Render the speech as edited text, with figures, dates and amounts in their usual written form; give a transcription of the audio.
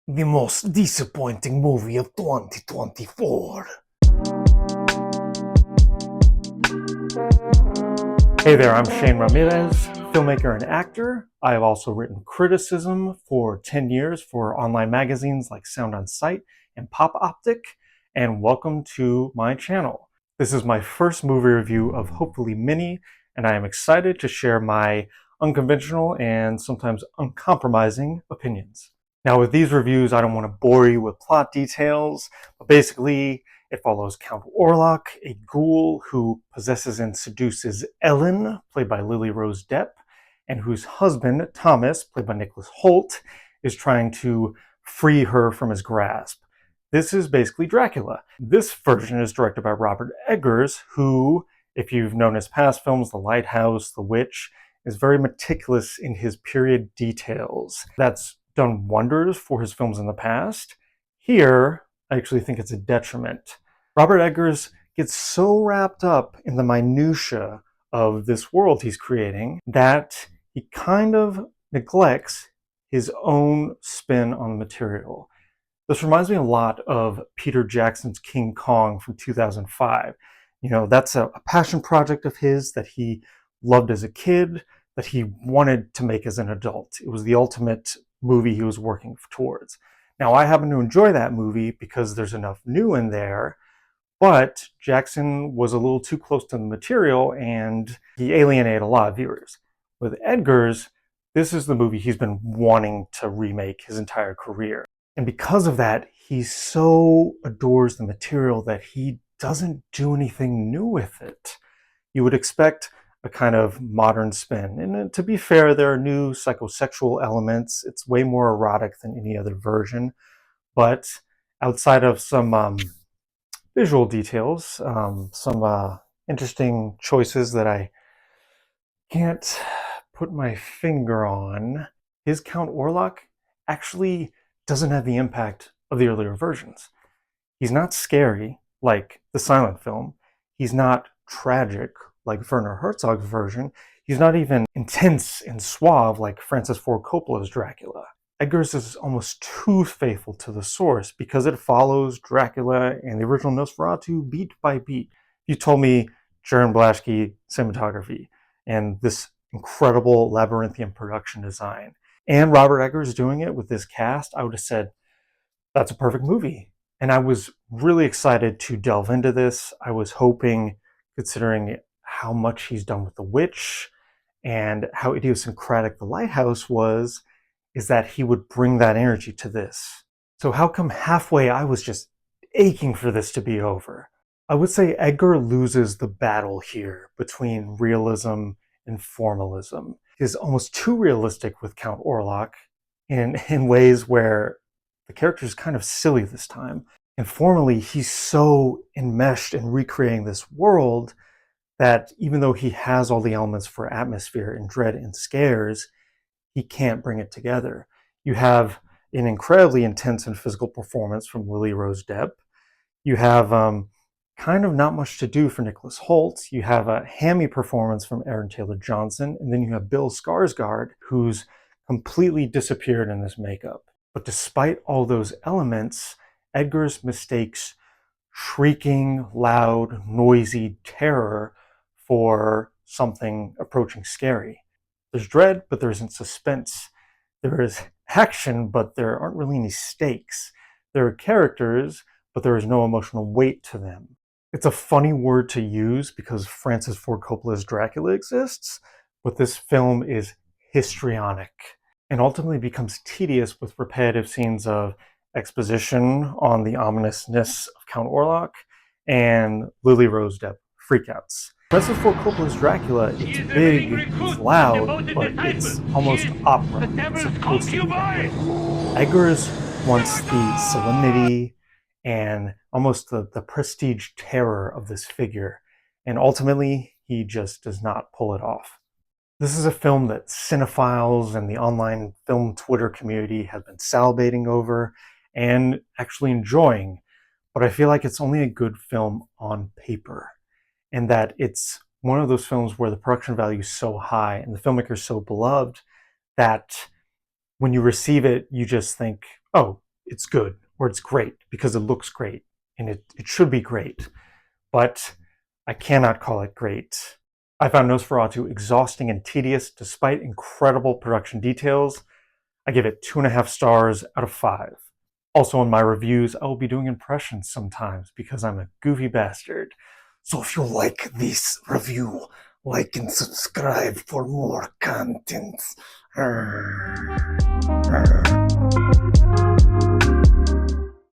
The most disappointing movie of 2024. Hey there, I'm Shane Ramirez, filmmaker and actor. I have also written criticism for 10 years for online magazines like Sound on Sight and Pop Optic, and welcome to my channel. This is my first movie review of hopefully many, and I am excited to share my unconventional and sometimes uncompromising opinions. Now with these reviews, I don't want to bore you with plot details, but basically it follows Count Orlok, a ghoul who possesses and seduces Ellen, played by Lily Rose Depp, and whose husband, Thomas, played by Nicholas Hoult, is trying to free her from his grasp. This is basically Dracula. This version is directed by Robert Eggers, who, if you've known his past films, The Lighthouse, The Witch, is very meticulous in his period details. That's done wonders for his films in the past. Here, I actually think it's a detriment. Robert Eggers gets so wrapped up in the minutiae of this world he's creating that he kind of neglects his own spin on the material. This reminds me a lot of Peter Jackson's King Kong from 2005. You know, that's a passion project of his that he loved as a kid, that he wanted to make as an adult. It was the ultimate movie he was working towards. Now, I happen to enjoy that movie because there's enough new in there, but Jackson was a little too close to the material and he alienated a lot of viewers. With Eggers, this is the movie he's been wanting to remake his entire career. And because of that, he so adores the material that he doesn't do anything new with it. You would expect a kind of modern spin. And to be fair, there are new psychosexual elements. It's way more erotic than any other version. But outside of some visual details, some interesting choices that I can't put my finger on, his Count Orlok actually doesn't have the impact of the earlier versions. He's not scary like the silent film. He's not tragic like Werner Herzog's version. He's not even intense and suave like Francis Ford Coppola's Dracula. Eggers is almost too faithful to the source because it follows Dracula and the original Nosferatu beat by beat. You told me Jaron Blaschke cinematography and this incredible labyrinthian production design, and Robert Eggers doing it with this cast, I would have said, that's a perfect movie. And I was really excited to delve into this. I was hoping, considering how much he's done with The Witch and how idiosyncratic The Lighthouse was, is that he would bring that energy to this. So how come halfway I was just aching for this to be over? I would say Eggar loses the battle here between realism and formalism. He's almost too realistic with Count Orlok in ways where the character is kind of silly this time. And formally, he's so enmeshed in recreating this world that even though he has all the elements for atmosphere and dread and scares, he can't bring it together. You have an incredibly intense and physical performance from Lily Rose Depp. You have kind of not much to do for Nicholas Hoult. You have a hammy performance from Aaron Taylor Johnson, and then you have Bill Skarsgård, who's completely disappeared in this makeup. But despite all those elements, Eggers mistakes shrieking, loud, noisy terror for something approaching scary. There's dread, but there isn't suspense. There is action, but there aren't really any stakes. There are characters, but there is no emotional weight to them. It's a funny word to use because Francis Ford Coppola's Dracula exists, but this film is histrionic and ultimately becomes tedious with repetitive scenes of exposition on the ominousness of Count Orlok and Lily Rose Depp freakouts. Francis Ford Coppola's Dracula, it's big, it's loud, but it's almost opera. It's supposed to be that way. Eggers wants the solemnity and almost the prestige terror of this figure, and ultimately, he just does not pull it off. This is a film that cinephiles and the online film Twitter community have been salivating over and actually enjoying, but I feel like it's only a good film on paper, and that it's one of those films where the production value is so high and the filmmaker is so beloved that when you receive it, you just think, oh, it's good or it's great because it looks great and it should be great, but I cannot call it great. I found Nosferatu exhausting and tedious despite incredible production details. I give it 2.5 stars out of 5. Also, in my reviews, I will be doing impressions sometimes because I'm a goofy bastard. So if you like this review, like and subscribe for more content.